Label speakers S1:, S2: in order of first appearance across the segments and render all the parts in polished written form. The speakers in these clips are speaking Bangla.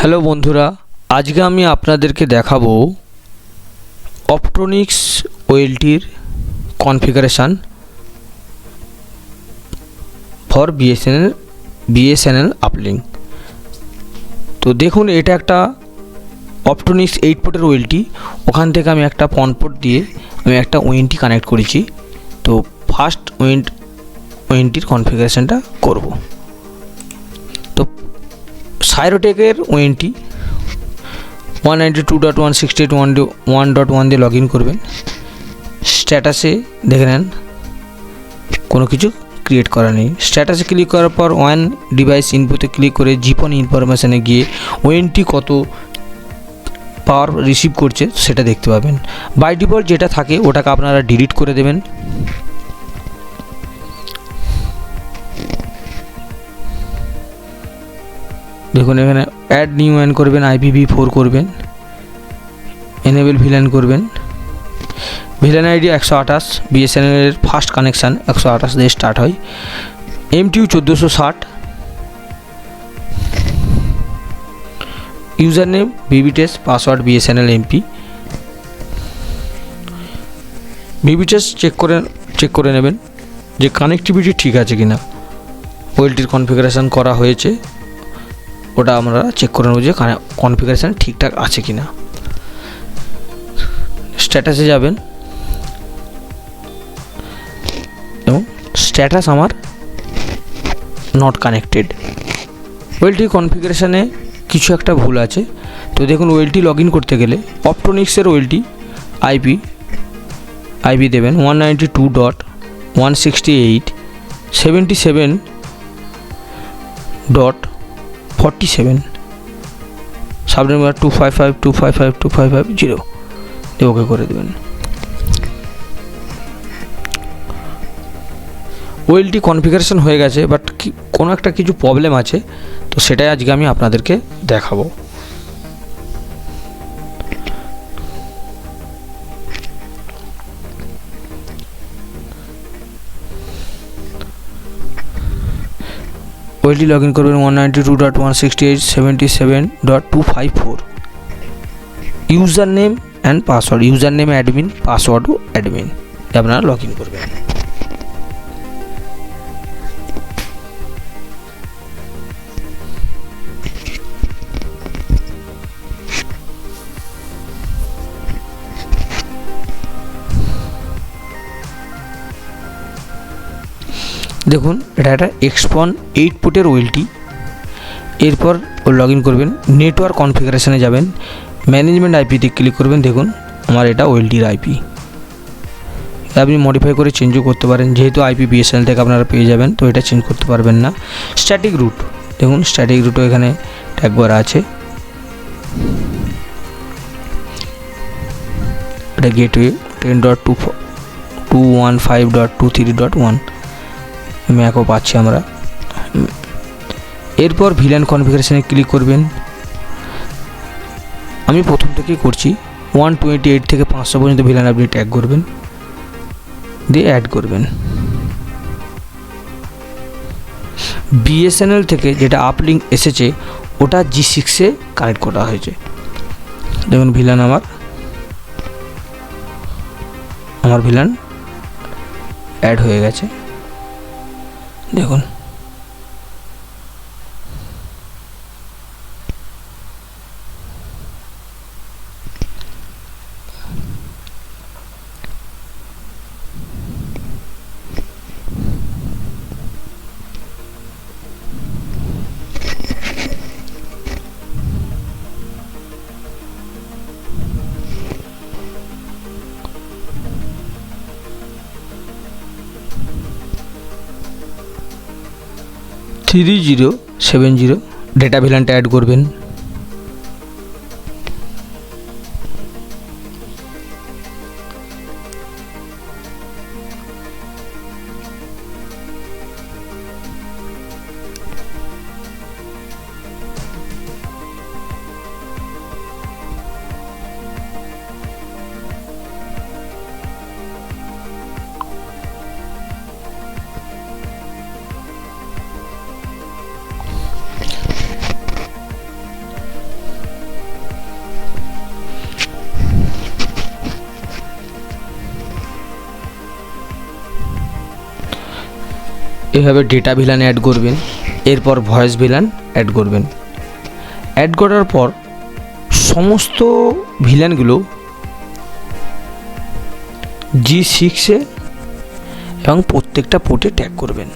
S1: হ্যালো বন্ধুরা, আজকে আমি আপনাদেরকে দেখাবো অপট্রনিক্স ওয়েলটির কনফিগারেশান ফর বিএসএনএল আপলিঙ্ক। তো দেখুন, এটা একটা অপট্রনিক্স 8 পোর্টের ওয়েলটি। ওখান থেকে আমি একটা পন পোর্ট দিয়ে আমি একটা ওয়েনটি কানেক্ট করেছি। তো ফার্স্ট ওয়েনটির কনফিগারেশানটা করব। তো সাইরোটেকের ওয়েনটি 192.168.1.1 দিয়ে লগ ইন করবেন। স্ট্যাটাসে দেখে নেন কোনো কিছু ক্রিয়েট করা নেই। স্ট্যাটাসে ক্লিক করার পর ওয়ান ডিভাইস ইনপুটে ক্লিক করে জিপন ইনফরমেশানে গিয়ে ওয়েনটি কত পাওয়ার রিসিভ করছে সেটা দেখতে পাবেন। বাই ডিফল্ট যেটা থাকে ওটাকে আপনারা ডিলিট করে দেবেন। দেখুন, এখানে অ্যাড নিউ ওয়ান করবেন, IPv4 করবেন, এনেবেল ভিলান করবেন। ভিলান আইডি 128, বিএসএনএলের ফার্স্ট কানেকশান 128 দিয়ে স্টার্ট হয়। MTU 1460, ইউজার নেম ভিভিটেস, পাসওয়ার্ড বিএসএনএল এমপি। ভিভিটেস চেক করে নেবেন যে কানেক্টিভিটি ঠিক আছে কিনা, ওয়েলটির কনফিগারেশান করা হয়েছে ওটা আমরা চেক করে নেব যে কনফিগারেশান ঠিকঠাক আছে কিনা। স্ট্যাটাসে যাবেন এবং স্ট্যাটাস আমার নট কানেক্টেড। ওয়েলটির কনফিগারেশানে কিছু একটা ভুল আছে। তো দেখুন, ওয়েলটি লগ ইন করতে গেলে অপট্রনিক্সের ওয়েলটি আইপি দেবেন 192.168.77.47, সাবনেট নাম্বার 255.255.255.0 দিয়ে ওকে করে দেবেন। ওয়েলটি কনফিগারেশন হয়ে গেছে, বাট কোনো একটা কিছু প্রবলেম আছে, তো সেটাই আজকে আমি আপনাদেরকে দেখাবো। ওয়েলটি লগ ইন করবেন 192.168.77.254, user name and password, user name admin, পাসওয়ার্ডও অ্যাডমিন, আপনারা লগ ইন করবেন। দেখুন, এটা একটা এক্সপন 8 পোর্টের ওয়েলটি। এরপর লগ ইন করবেন, নেটওয়ার্ক কনফিগারেশানে যাবেন, ম্যানেজমেন্ট আইপিতে ক্লিক করবেন। দেখুন, আমার এটা ওয়েলটির আইপি। আপনি মডিফাই করে চেঞ্জও করতে পারেন, যেহেতু আইপি বিএসএনএল থেকে আপনারা পেয়ে যাবেন, তো এটা চেঞ্জ করতে পারবেন না। স্ট্যাটিক রুট, দেখুন স্ট্যাটিক রুটও এখানে ট্যাগ করা আছে। এটা গেটওয়ে 10.215.23.1 ম্যাকও পাচ্ছি আমরা। এরপর ভিলান কনফিগারেশানে ক্লিক করবেন। আমি প্রথম থেকেই করছি, 128 থেকে 500 পর্যন্ত ভিলান আপনি ট্যাগ করবেন, দিয়ে অ্যাড করবেন। বিএসএনএল থেকে যেটা আপলিঙ্ক এসেছে ওটা G6-এ কানেক্ট করা হয়েছে। দেখুন, ভিলান আমার ভিলান অ্যাড হয়ে গেছে। দেখুন, $3070 ডেটা ভিলানটা অ্যাড করবেন। এভাবে ডেটা ভিলান অ্যাড করবেন, এরপর ভয়েস ভিলান অ্যাড করবেন। অ্যাড করার পর সমস্ত ভিলানগুলো G6 এবং প্রত্যেকটা পোর্টে ট্যাগ করবেন।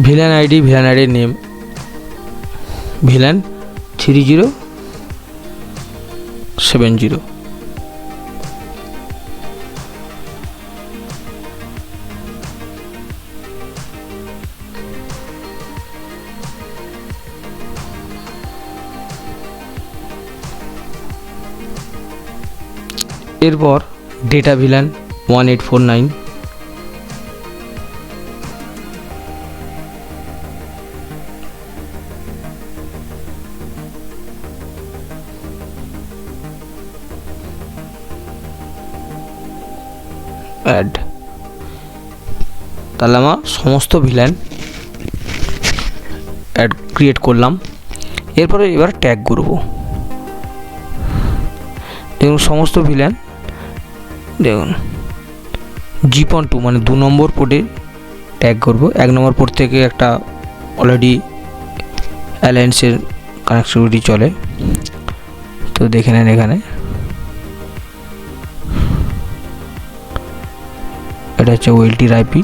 S1: ভিলান আইডির নেম ভিলান 3070। এরপর ডেটা ভিলান 1849। অ্যাড, তাহলে আমার সমস্ত ভিলান অ্যাড ক্রিয়েট করলাম। এরপরে এবার ট্যাগ করব। দেখুন সমস্ত ভিলান দেখুন G.2 মানে 2 নম্বর পোর্টে ট্যাগ করব। 1 নম্বর পোর্ট থেকে একটা অলরেডি অ্যালায়েন্সের কানেক্টিভিটি চলে, তো দেখে নেন এখানে এটা হচ্ছে ওয়েলটির আইপি।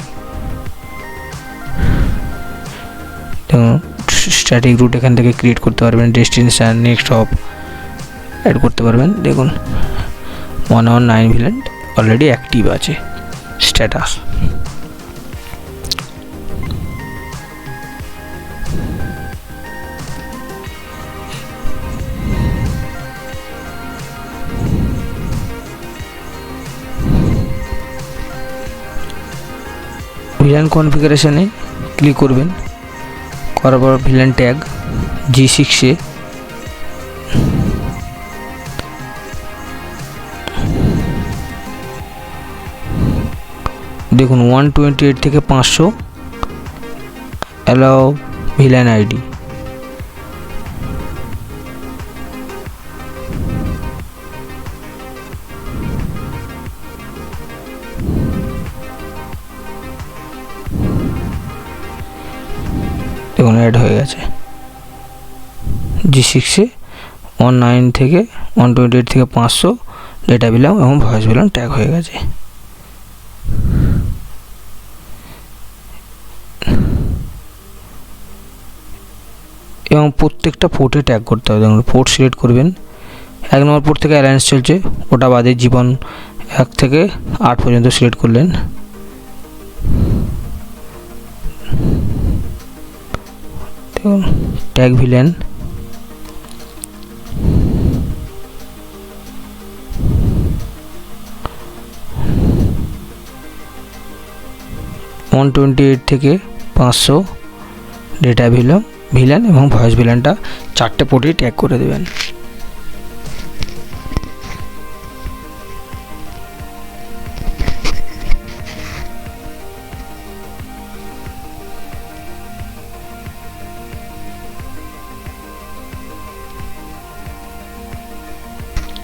S1: স্ট্যাটিক রুট এখান থেকে ক্রিয়েট করতে পারবেন, ডেস্টিনেশন নেক্সট হপ অ্যাড করতে পারবেন। দেখুন 119 ভিলান অলরেডি অ্যাক্টিভ আছে স্ট্যাটাস। ভিলান কনফিগারেশনে ক্লিক করবেন, করার পর ভিলান ট্যাগ G6 দেখুন 128 থেকে 500 অ্যালাউ ভিলান আইডি। দেখুন অ্যাড হয়ে গেছে G6 19 থেকে 128 থেকে 500 ডেটা ভিলান এবং ভয়েস ভিলান ট্যাগ হয়ে গেছে। এবং প্রত্যেকটা পোর্টে ট্যাগ করতে হবে। দেখুন পোর্ট সিলেক্ট করবেন, 1 নম্বর পোর্ট থেকে অ্যালায়েন্স চলছে, ওটা বাদে জীবন 1 থেকে 8 পর্যন্ত সিলেক্ট করলেন। দেখুন ট্যাগ ভিলান থেকে 500 ডেটা ভিলান এবং ভয়েস ভিলানটা 4টে পোর্টে ট্যাগ করে দেবেন।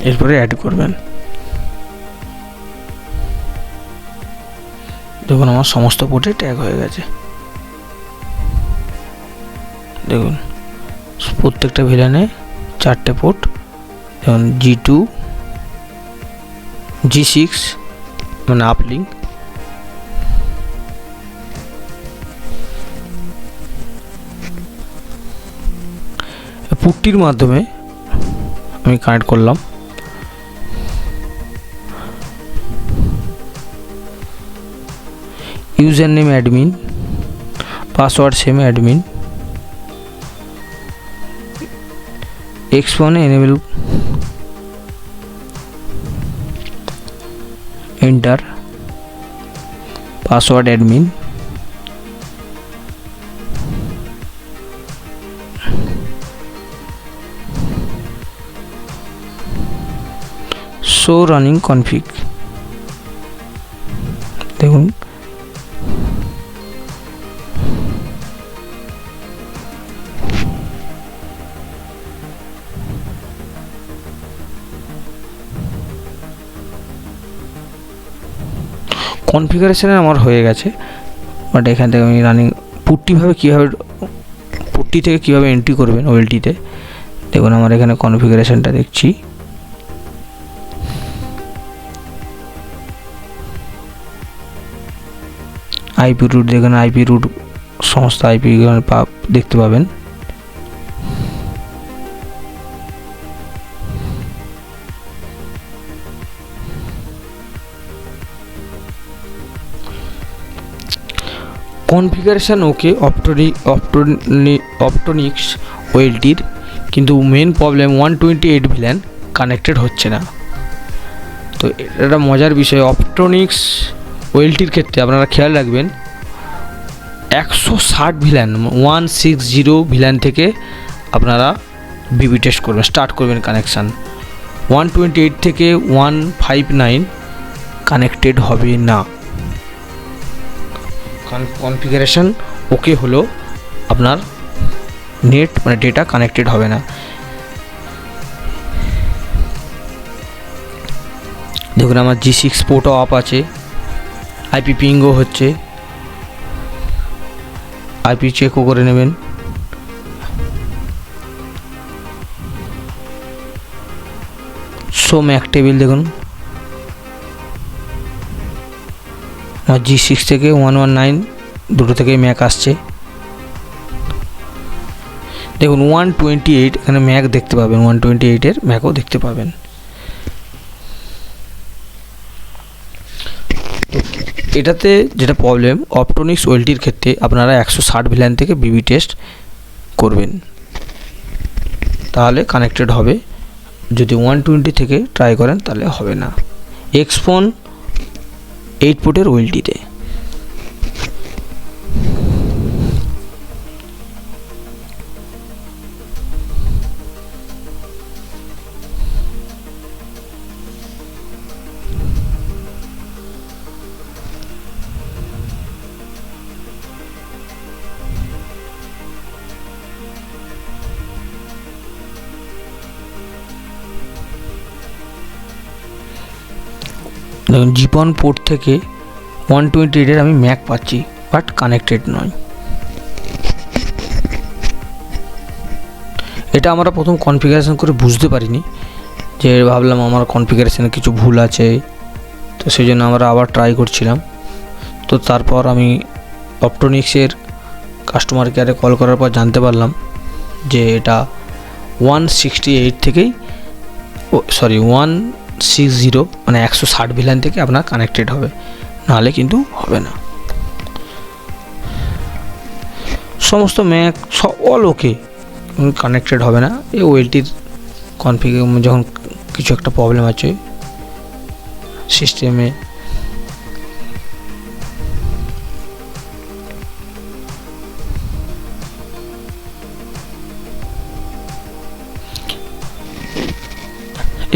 S1: এরপরে অ্যাড করবেন। দেখুন আমার সমস্ত পোর্টে ট্যাগ হয়ে গেছে। দেখুন প্রত্যেকটা ভিলানে 4টে পোর্ট, যেমন G2 G6 মানে আপলিঙ্ক, পুটটির মাধ্যমে আমি কানেক্ট করলাম। User name admin, password same admin, X1 enable, enter password admin, show running config। দেখুন কনফিগারেশনে আমার হয়ে গেছে, বাট এখান থেকে আমি রানিং পুট্টি থেকে কীভাবে এন্ট্রি করবেন ওয়েলটিতে দেখুন। আমার এখানে কনফিগারেশনটা দেখছি, আইপি রুট দেখুন, আইপি রুট সমস্ত আইপি দেখতে পাবেন। কনফিগারেশান ওকে অপটনিক্স ওয়েলটির, কিন্তু মেন প্রবলেম 128 ভিল্যান কানেক্টেড হচ্ছে না। তো এটা মজার বিষয়, অপটনিক্স ওয়েলটির ক্ষেত্রে আপনারা খেয়াল রাখবেন 160 ভিল্যান 160 ভিল্যান থেকে আপনারা বিবি টেস্ট করবেন, স্টার্ট করবেন কানেকশান। 128 থেকে 159 কানেক্টেড হবে না। কনফিগারেশন ওকে হলো আপনার নেট মানে ডেটা কানেক্টেড হবে না। দেখুন আমার G6 পোর্টও অফ আছে, আইপি পিংও হচ্ছে, আইপি চেকও করে নেবেন। শো ম্যাক টেবিল দেখুন, আমার G6 থেকে 119 দুটো থেকে ম্যাক আসছে। দেখুন 128 এখানে ম্যাক দেখতে পাবেন, 128-এর ম্যাকও দেখতে পাবেন। এটাতে যেটা প্রবলেম, অপটনিক্স ওয়েলটির ক্ষেত্রে আপনারা 160 ভিল্যান থেকে বিবি টেস্ট করবেন, তাহলে কানেক্টেড হবে। যদি 120 থেকে ট্রাই করেন তাহলে হবে না। এক্সপন 8 পোর্টের ওয়েলটিতে দেখুন জিপন পোর্ট থেকে 128-এর আমি ম্যাক পাচ্ছি, বাট কানেক্টেড নয়। এটা আমরা প্রথম কনফিগারেশন করে বুঝতে পারিনি, যে ভাবলাম আমার কনফিগারেশনে কিছু ভুল আছে, তো সেই জন্য আমরা আবার ট্রাই করছিলাম। তো তারপর আমি অপটনিক্সের কাস্টমার কেয়ারে কল করার পর জানতে পারলাম যে এটা 168 থেকেই 160 মানে 160 ভিল্যান থেকে আপনার কানেক্টেড হবে, নাহলে কিন্তু হবে না। সমস্ত ম্যাক অল ওকে, কানেক্টেড হবে না। এই ওয়েলটির কনফিগার যখন কিছু একটা প্রবলেম আছে সিস্টেমে,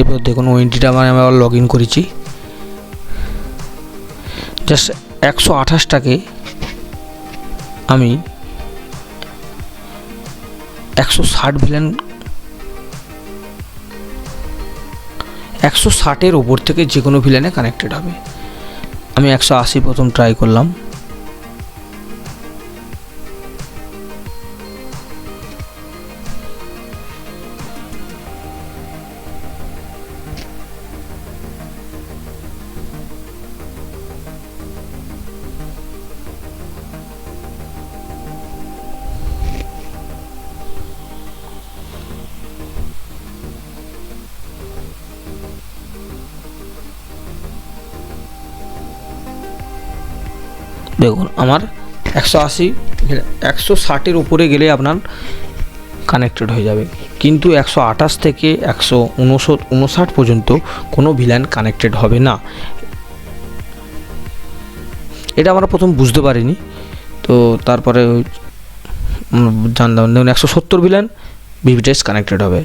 S1: এবার দেখুন ওয়েলটিটা আমি আবার লগ ইন করেছি, জাস্ট 128টাকে আমি 160 ভিল্যান 160-এর ওপর থেকে যে কোনো ভিল্যানে কানেক্টেড হবে। আমি 180 প্রথম ট্রাই করলাম, দেখুন আমার 160-এর উপরে গেলে আপনার কানেক্টেড হয়ে যাবে, কিন্তু 128 থেকে 159 পর্যন্ত কোনো ভিল্যান কানেক্টেড হবে না। এটা আমরা প্রথম বুঝতে পারিনি, তো তারপরে জানলাম দেখুন 170 ভিল্যান বিবি টেস্ট কানেক্টেড হবে।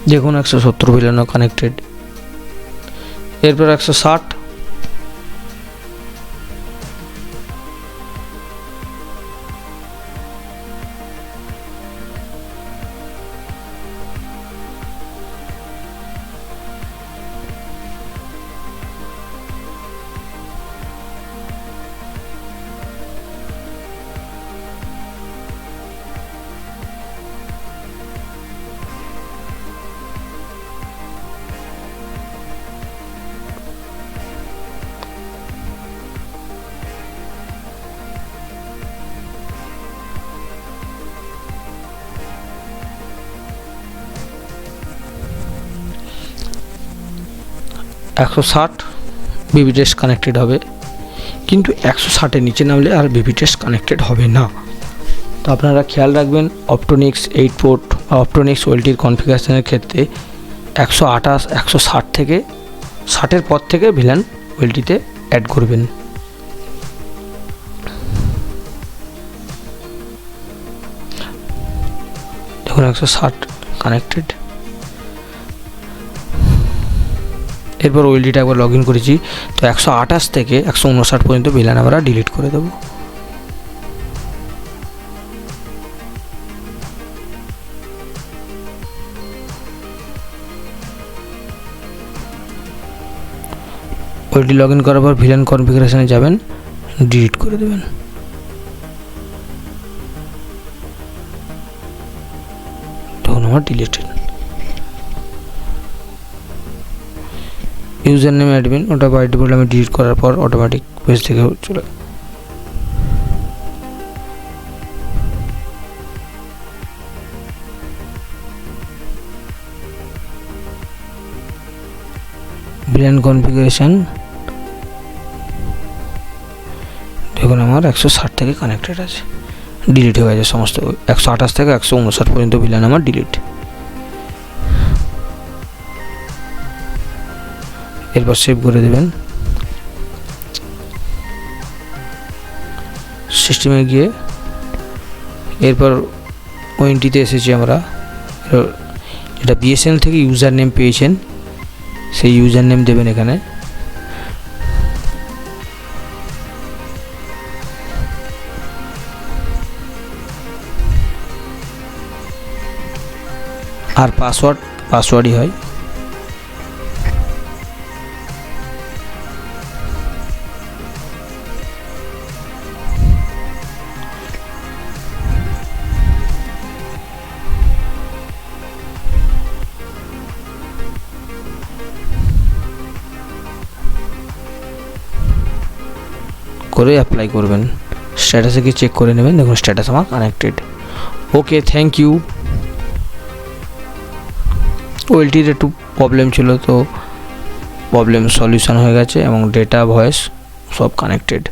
S1: দেখুন 170 ভিলানো কানেক্টেড। এরপর 160, ভিভি টেস্ট কানেক্টেড হবে, কিন্তু 160-এর নিচে নামলে আর ভিভি টেস্ট কানেক্টেড হবে না। তো আপনারা খেয়াল রাখবেন, অপটোনিক্স 8 পোর্ট বা অপটোনিক্স ওয়েলটির কনফিগারেশনের ক্ষেত্রে 128, 160 থেকে 60-এর পর থেকে ভিলান ওয়েলটিতে অ্যাড করবেন। দেখুন 160 কানেক্টেড। এরপর ওয়েলটিটা একবার লগ ইন করেছি, তো 128 থেকে 159 পর্যন্ত ভিলান আমরা ডিলিট করে দেবো। ওয়েলটি লগ ইন করার পর ভিলান কনফিগারেশনে যাবেন, ডিলিট করে দেবেন। তখন আমার ডিলিটেড। ইউজার নেম অ্যাডমিন, ওটা বাই ডিফল্ট আমি ডিলিট করার পর অটোমেটিক পেজ থেকে চলে। ভিলান কনফিগারেশন দেখুন আমার 160 থেকে কানেক্টেড আছে, ডিলিট হয়ে গেছে সমস্ত। 128 থেকে 159 পর্যন্ত ভিলান আমার ডিলিট। এরপর সেভ করে দেবেন। সিস্টেমে গিয়ে এরপর ওএনটিতে এসেছি আমরা। এটা বিএসএনএল থেকে ইউজার নেম পেয়েছেন, সেই ইউজার নেম দেবেন এখানে। আর পাসওয়ার্ডই হয়। করে অ্যাপ্লাই করবেন। স্ট্যাটাসে গিয়ে চেক করে নেবেন, দেখুন স্ট্যাটাস আমার কানেক্টেড। Okay, thank you. ওয়েলটির একটু প্রবলেম ছিল, তো প্রবলেম সলিউশন হয়ে গেছে এবং ডেটা ভয়েস সব কানেক্টেড।